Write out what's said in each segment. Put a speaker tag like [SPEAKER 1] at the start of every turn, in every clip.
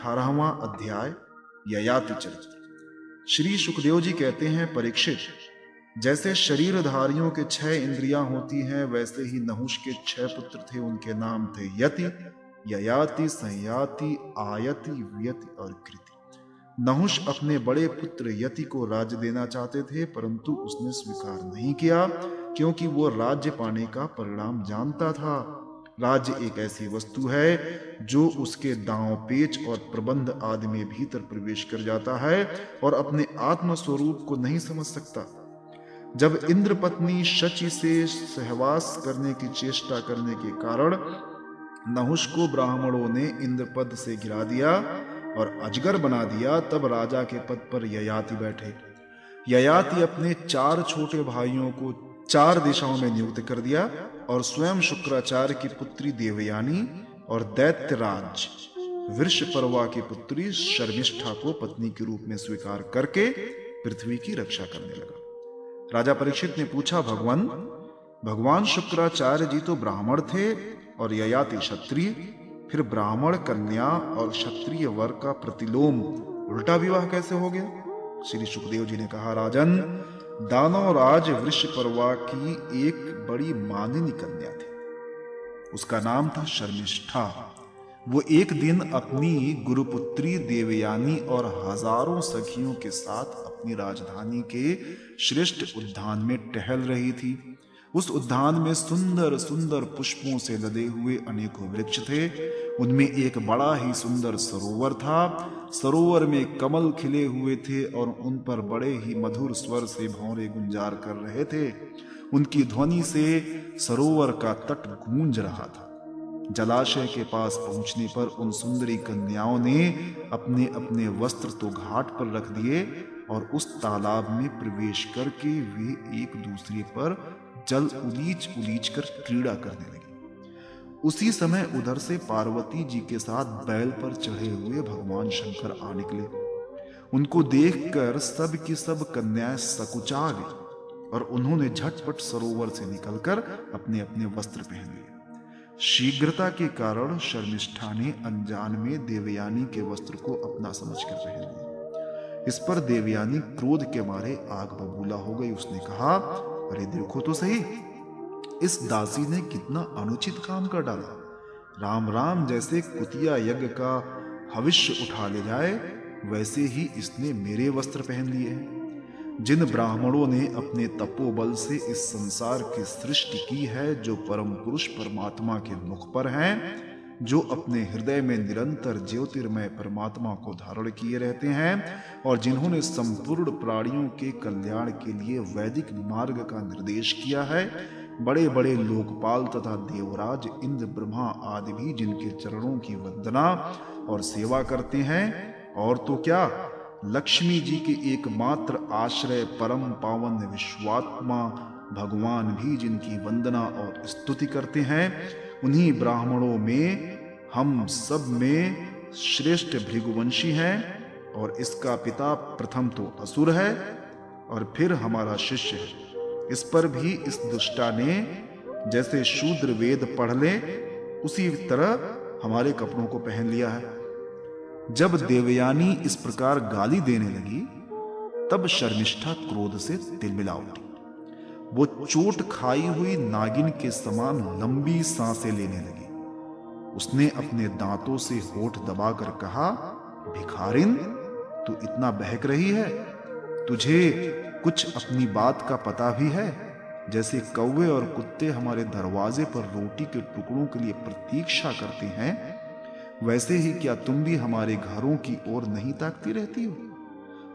[SPEAKER 1] 18वां अध्याय ययाति चरित्र। श्री सुखदेव जी कहते हैं, परीक्षित, जैसे शरीरधारियों के 6 इंद्रियां होती हैं, वैसे ही नहुष के 6 पुत्र थे। उनके नाम थे यति, ययाति, संयाति, आयति, व्यति और कृति। नहुष अपने बड़े पुत्र यति को राज्य देना चाहते थे, परंतु उसने स्वीकार नहीं किया, क्योंकि वो राज्य पाने का परिणाम जानता था। राज्य एक ऐसी वस्तु है जो उसके दांव पेच और प्रबंध आदि में भीतर प्रवेश कर जाता है और अपने आत्म स्वरूप को नहीं समझ सकता। जब इंद्र पत्नी शची से सहवास करने की चेष्टा करने के कारण नहुष को ब्राह्मणों ने इंद्र पद से गिरा दिया और अजगर बना दिया, तब राजा के पद पर ययाति बैठे। ययाति अपने 4 छोटे भाइयों को 4 दिशाओं में नियुक्त कर दिया और स्वयं शुक्राचार्य की पुत्री देवयानी और दैत्यराज वृषपर्वा की पुत्री शर्मिष्ठा को पत्नी के रूप में स्वीकार करके पृथ्वी की रक्षा करने लगा। राजा परीक्षित ने पूछा, भगवान शुक्राचार्य जी तो ब्राह्मण थे और ययाति क्षत्रिय, फिर ब्राह्मण कन्या और क्षत्रिय वर का प्रतिलोम उल्टा विवाह कैसे हो गया? श्री सुखदेव जी ने कहा, राजन, दानवराज वृषपर्वा की एक बड़ी मानिनी कन्या थी। उसका नाम था शर्मिष्ठा। वो एक दिन अपनी गुरुपुत्री देवयानी और हजारों सखियों के साथ अपनी राजधानी के श्रेष्ठ उद्यान में टहल रही थी। उस उद्यान में सुंदर सुंदर पुष्पों से लदे हुए अनेकों वृक्ष थे। उनमें एक बड़ा ही सुंदर सरोवर था। सरोवर में कमल खिले हुए थे और उन पर बड़े ही मधुर स्वर से भौरे गुंजार कर रहे थे। उनकी ध्वनि से सरोवर का तट गूंज रहा था। जलाशय के पास पहुंचने पर उन सुंदरी कन्याओं ने अपने अपने वस्त्र तो घाट पर रख दिए और उस तालाब में प्रवेश करके वे एक दूसरे पर जल उलीच उलीच कर क्रीड़ा करने लगी। उसी समय उधर से पार्वती जी के साथ बैल पर चढ़े हुए भगवान शंकर आ निकले। उनको देखकर सब की सब कन्याएं सकुचा गई और उन्होंने झटपट सरोवर से निकलकर अपने अपने वस्त्र पहन लिए। शीघ्रता के कारण शर्मिष्ठा ने अनजान में देवयानी के वस्त्र को अपना समझकर पहन लिया। इस पर देवयानी क्रोध के मारे आग बबूला हो गई। उसने कहा, अरे देखो तो सही, इस दासी ने कितना अनुचित काम कर डाला। राम राम जैसे कुतिया यज्ञ का हविष्य उठा ले जाए, वैसे ही इसने मेरे वस्त्र पहन लिए हैं। जिन ब्राह्मणों ने अपने तपोबल से इस संसार की सृष्टि की है, जो परम पुरुष परमात्मा के मुख पर हैं, जो अपने हृदय में निरंतर ज्योतिर्मय परमात्मा को धारण किए रहते हैं और जिन्होंने संपूर्ण प्राणियों के कल्याण के लिए वैदिक मार्ग का निर्देश किया है, बड़े बड़े लोकपाल तथा देवराज इंद्र ब्रह्मा आदि भी जिनके चरणों की वंदना और सेवा करते हैं, और तो क्या, लक्ष्मी जी के एकमात्र आश्रय परम पावन विश्वात्मा भगवान भी जिनकी वंदना और स्तुति करते हैं, उन्हीं ब्राह्मणों में हम सब में श्रेष्ठ भृगुवंशी हैं और इसका पिता प्रथम तो असुर है और फिर हमारा शिष्य है। इस पर भी इस दुष्टा ने जैसे शूद्र वेद पढ़ ले, उसी तरह हमारे कपड़ों को पहन लिया है। जब देवयानी इस प्रकार गाली देने लगी, तब शर्मिष्ठा क्रोध से तिलमिला उठी। वो चोट खाई हुई नागिन के समान लंबी सांसें लेने लगी। उसने अपने दांतों से होठ दबाकर कहा, भिखारिन, तू इतना बहक रही है? तुझे कुछ अपनी बात का पता भी है? जैसे कौवे और कुत्ते हमारे दरवाजे पर रोटी के टुकड़ों के लिए प्रतीक्षा करते हैं, वैसे ही क्या तुम भी हमारे घरों की ओर नहीं ताकती रहती हो?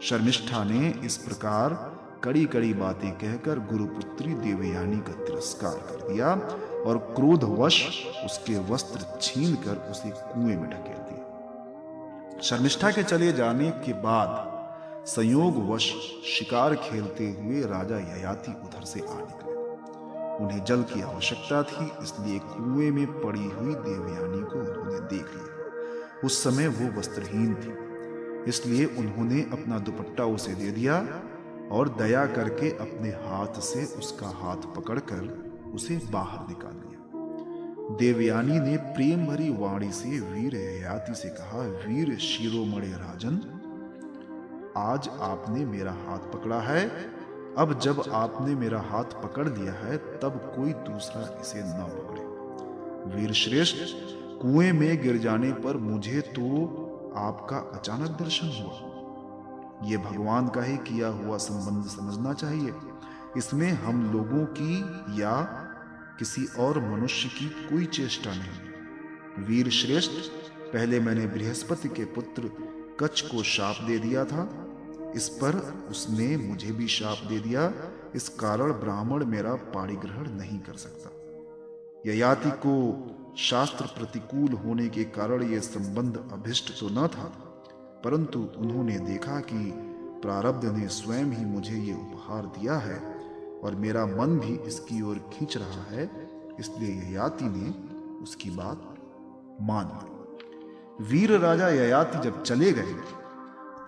[SPEAKER 1] शर्मिष्ठा ने इस प्रकार कड़ी कड़ी बातें कहकर गुरुपुत्री देवयानी का तिरस्कार कर दिया और क्रोधवश उसके वस्त्र छीनकर उसे कुएं में ढकेल दिया। शर्मिष्ठा के चले जाने के बाद संयोगवश शिकार खेलते हुए राजा ययाति उधर से आ निकले। उन्हें जल की आवश्यकता थी, इसलिए कुएं में पड़ी हुई देवयानी को उन्होंने देख लिया। उस समय वो वस्त्रहीन थी, इसलिए उन्होंने अपना दुपट्टा उसे दे दिया और दया करके अपने हाथ से उसका हाथ पकड़कर उसे बाहर निकाल लिया। देवयानी ने प्रेम भरी वाणी से वीर ययाति से कहा, वीर शिरोमणि राजन, आज आपने मेरा हाथ पकड़ा है। अब जब आपने मेरा हाथ पकड़ लिया है तब कोई दूसरा इसे न पकड़े। वीर श्रेष्ठ, कुएं में गिर जाने पर मुझे तो आपका अचानक दर्शन हुआ। ये भगवान का ही किया हुआ संबंध समझना चाहिए। इसमें हम लोगों की या किसी और मनुष्य की कोई चेष्टा नहीं। वीर श्रेष्ठ, पहले मैंने बृहस्पति के पुत्र कच्छ को शाप दे दिया था। इस पर उसने मुझे भी शाप दे दिया। इस कारण ब्राह्मण मेरा पाणिग्रहण नहीं कर सकता। ययाति को शास्त्र प्रतिकूल होने के कारण यह संबंध अभिष्ट तो न था, परंतु उन्होंने देखा कि प्रारब्ध ने स्वयं ही मुझे ये उपहार दिया है और मेरा मन भी इसकी ओर खींच रहा है, इसलिए ययाति ने उसकी बात मान ली। वीर राजा ययाति जब चले गए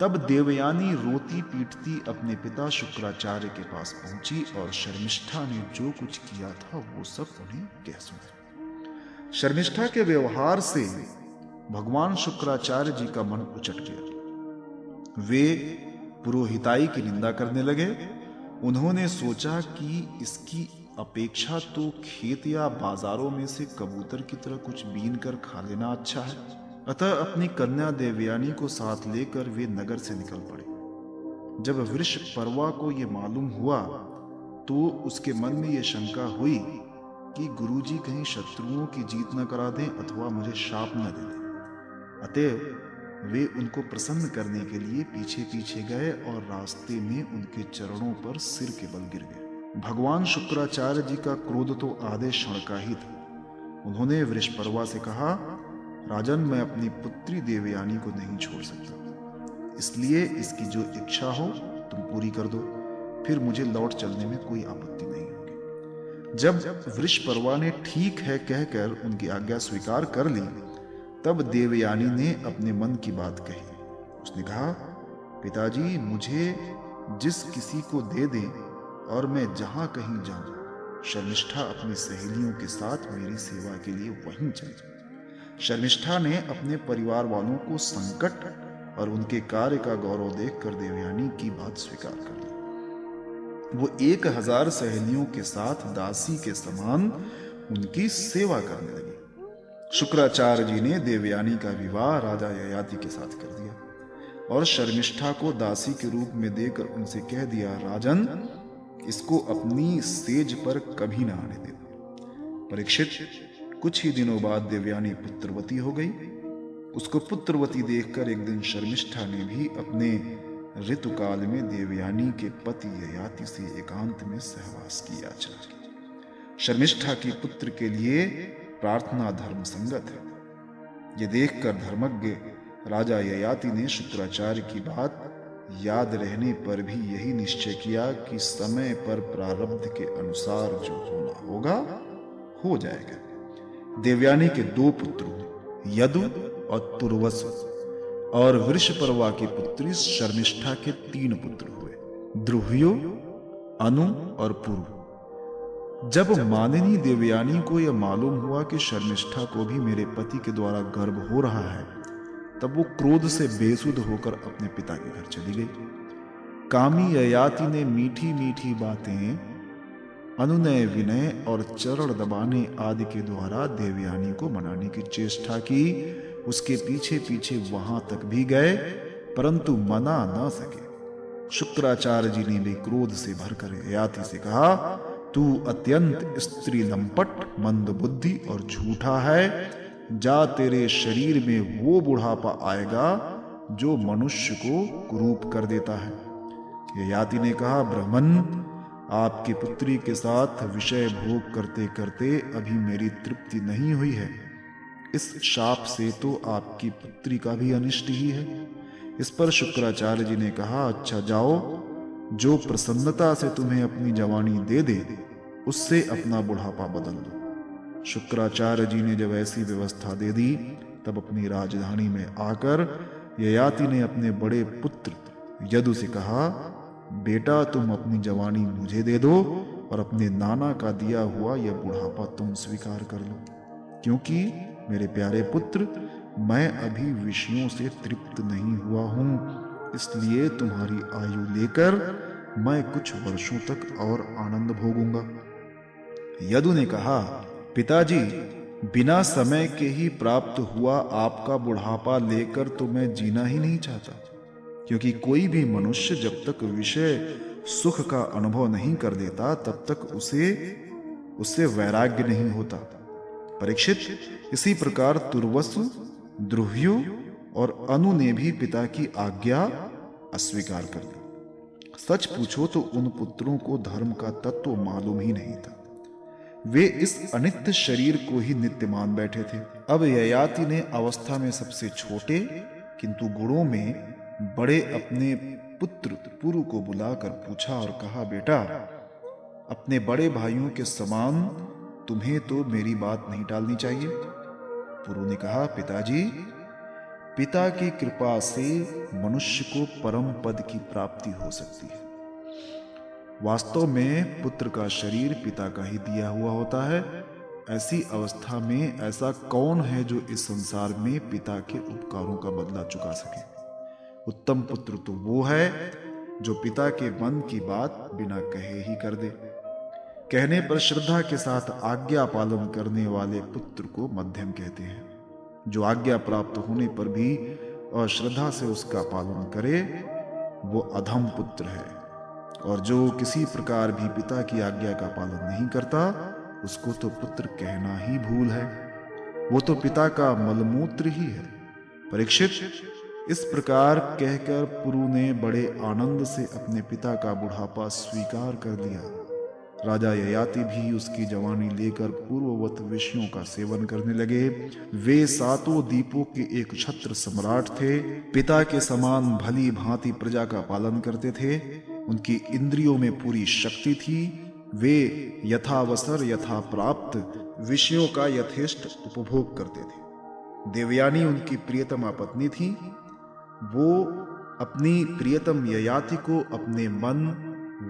[SPEAKER 1] तब देवयानी रोती पीटती अपने पिता शुक्राचार्य के पास पहुंची और शर्मिष्ठा ने जो कुछ किया था वो सब उन्हें कह सुनाया। शर्मिष्ठा के व्यवहार से भगवान शुक्राचार्य जी का मन उचट गया। वे पुरोहिताई की निंदा करने लगे। उन्होंने सोचा कि इसकी अपेक्षा तो खेत या बाजारों में से कबूतर की तरह कुछ बीन कर खा लेना अच्छा है। अतः अपनी कन्या देवयानी को साथ लेकर वे नगर से निकल पड़े। जब वृषपर्वा को यह मालूम हुआ तो उसके मन में यह शंका हुई कि गुरुजी कहीं शत्रुओं की जीत न करा दें अथवा मुझे शाप न दे दें। अतएव वे उनको प्रसन्न करने के लिए पीछे पीछे गए और रास्ते में उनके चरणों पर सिर के बल गिर गए। भगवान शुक्राचार्य जी का क्रोध तो आधे क्षण का ही था। उन्होंने वृषपर्वा से कहा, राजन, मैं अपनी पुत्री देवयानी को नहीं छोड़ सकता, इसलिए इसकी जो इच्छा हो तुम पूरी कर दो, फिर मुझे लौट चलने में कोई आपत्ति नहीं होगी। जब वृषपर्वा ने ठीक है कहकर उनकी आज्ञा स्वीकार कर ली तब देवयानी ने अपने मन की बात कही। उसने कहा, पिताजी, मुझे जिस किसी को दे दें और मैं जहां कहीं जाऊं, शर्मिष्ठा अपनी सहेलियों के साथ मेरी सेवा के लिए वहीं चली जाए। शर्मिष्ठा ने अपने परिवार वालों को संकट और उनके कार्य का गौरव देखकर देवयानी की बात स्वीकार कर ली। वो 1000 सहेलियों के साथ दासी के समान उनकी सेवा करने लगी। शुक्राचार्य जी ने देवयानी का विवाह राजा ययाति के साथ कर दिया और शर्मिष्ठा को दासी के रूप में देकर उनसे कह दिया, राजन, इसको अपनी सेज पर कभी ना आने देना। परीक्षित, कुछ ही दिनों बाद देवयानी पुत्रवती हो गई। उसको पुत्रवती देखकर एक दिन शर्मिष्ठा ने भी अपने ऋतुकाल में देवयानी के पति ययाति से एकांत में सहवास की याचना की। शर्मिष्ठा की पुत्र के लिए प्रार्थना धर्म संगत है। ये देखकर धर्मज्ञ राजा ययाति ने शुक्राचार्य की बात याद रहने पर भी यही निश्चय किया कि समय पर प्रारब्ध के अनुसार जो होना होगा हो जाएगा। देवयानी के 2 पुत्र हुए, यदु और तुर्वसु, और वृषपर्वा की पुत्री शर्मिष्ठा के 3 पुत्र हुए, द्रुह्यो, अनु और पुरु। जब मानिनी देवयानी को यह मालूम हुआ कि शर्मिष्ठा को भी मेरे पति के द्वारा गर्भ हो रहा है, तब वो क्रोध से बेसुध होकर अपने पिता के घर चली गई। कामी ययाति ने मीठी मीठी बातें, अनुनय, विनय और चरण दबाने आदि के द्वारा देवयानी को मनाने की चेष्टा की। उसके पीछे पीछे वहां तक भी गए, परंतु मना न सके। शुक्राचार्य जी ने भी क्रोध से भरकर ययाति से कहा, तू अत्यंत स्त्री लंपट, मंद बुद्धि और झूठा है। जा, तेरे शरीर में वो बुढ़ापा आएगा जो मनुष्य को कुरूप कर देता है। ययाति ने कहा, ब्राह्मण, आपकी पुत्री के साथ विषय भोग करते करते अभी मेरी तृप्ति नहीं हुई है। इस शाप से तो आपकी पुत्री का भी अनिष्ट ही है। इस पर शुक्राचार्य जी ने कहा, अच्छा जाओ, जो प्रसन्नता से तुम्हें अपनी जवानी दे दे उससे अपना बुढ़ापा बदल दो। शुक्राचार्य जी ने जब ऐसी व्यवस्था दे दी तब अपनी राजधानी में आकर ययाति ने अपने बड़े पुत्र यदु से कहा, बेटा, तुम अपनी जवानी मुझे दे दो और अपने नाना का दिया हुआ यह बुढ़ापा तुम स्वीकार कर लो। क्योंकि मेरे प्यारे पुत्र, मैं अभी विषयों से तृप्त नहीं हुआ हूं, इसलिए तुम्हारी आयु लेकर मैं कुछ वर्षों तक और आनंद भोगूंगा। यदु ने कहा, पिताजी, बिना समय के ही प्राप्त हुआ आपका बुढ़ापा लेकर तो मैं जीना ही नहीं चाहता, क्योंकि कोई भी मनुष्य जब तक विषय सुख का अनुभव नहीं कर देता तब तक उससे वैराग्य नहीं होता। परीक्षित, इसी प्रकार तुर्वसु, ध्रुव्यु और अनु ने भी पिता की आज्ञा अस्वीकार कर दी। सच पूछो तो उन पुत्रों को धर्म का तत्व मालूम ही नहीं था। वे इस अनित्य शरीर को ही नित्य मान बैठे थे। अब ययाति ने अवस्था में सबसे छोटे किंतु गुणों में बड़े अपने पुत्र पुरु को बुलाकर पूछा और कहा, बेटा, अपने बड़े भाइयों के समान तुम्हें तो मेरी बात नहीं टालनी चाहिए। पुरु ने कहा, पिताजी, पिता की कृपा से मनुष्य को परम पद की प्राप्ति हो सकती है। वास्तव में पुत्र का शरीर पिता का ही दिया हुआ होता है। ऐसी अवस्था में ऐसा कौन है जो इस संसार में पिता के उपकारों का बदला चुका सके? उत्तम पुत्र तो वो है जो पिता के मन की बात बिना कहे ही कर दे। कहने पर श्रद्धा के साथ आज्ञा पालन करने वाले पुत्र को मध्यम कहते हैं। जो आज्ञा प्राप्त होने पर भी अश्रद्धा से उसका पालन करे वो अधम पुत्र है, और जो किसी प्रकार भी पिता की आज्ञा का पालन नहीं करता उसको तो पुत्र कहना ही भूल है। वो तो पिता का मलमूत्र ही है। परीक्षित, इस प्रकार कहकर पुरु ने बड़े आनंद से अपने पिता का बुढ़ापा स्वीकार कर लिया। राजा ययाति भी उसकी जवानी लेकर पूर्ववत विषयों का सेवन करने लगे। वे सातों दीपों के एक छत्र सम्राट थे। पिता के समान भली भांति प्रजा का पालन करते थे। उनकी इंद्रियों में पूरी शक्ति थी। वे यथावसर यथा प्राप्त विषयों का यथेष्ट उपभोग करते थे। देवयानी उनकी प्रियतमा पत्नी थी। वो अपनी प्रियतम ययाति को अपने मन,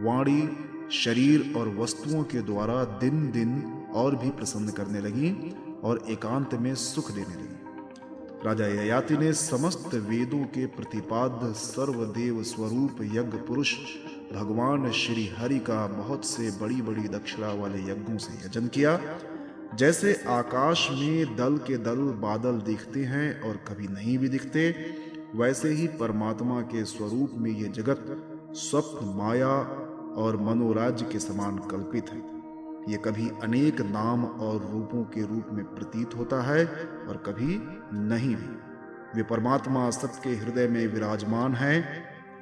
[SPEAKER 1] वाणी, शरीर और वस्तुओं के द्वारा दिन दिन और भी प्रसन्न करने लगी और एकांत में सुख देने लगी। राजा ययाति ने समस्त वेदों के प्रतिपाद्य सर्वदेव स्वरूप यज्ञ पुरुष भगवान श्री हरि का बहुत से बड़ी बड़ी दक्षिणा वाले यज्ञों से यजन किया। जैसे आकाश में दल के दल बादल दिखते हैं और कभी नहीं भी दिखते, वैसे ही परमात्मा के स्वरूप में ये जगत स्वप्न, माया और मनोराज्य के समान कल्पित है। ये कभी अनेक नाम और रूपों के रूप में प्रतीत होता है और कभी नहीं भी। वे परमात्मा सबके हृदय में विराजमान हैं।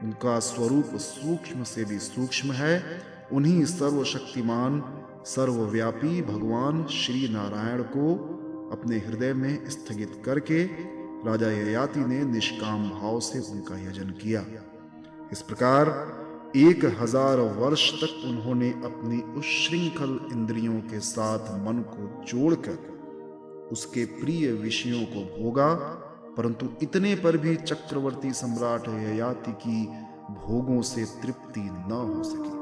[SPEAKER 1] उनका स्वरूप सूक्ष्म से भी सूक्ष्म है। उन्हीं सर्वशक्तिमान सर्वव्यापी भगवान श्री नारायण को अपने हृदय में स्थगित करके राजा ययाति ने निष्काम भाव से उनका यजन किया। इस प्रकार 1000 वर्ष तक उन्होंने अपनी उच्छृंखल इंद्रियों के साथ मन को जोड़कर उसके प्रिय विषयों को भोगा, परंतु इतने पर भी चक्रवर्ती सम्राट ययाति की भोगों से तृप्ति न हो सकी।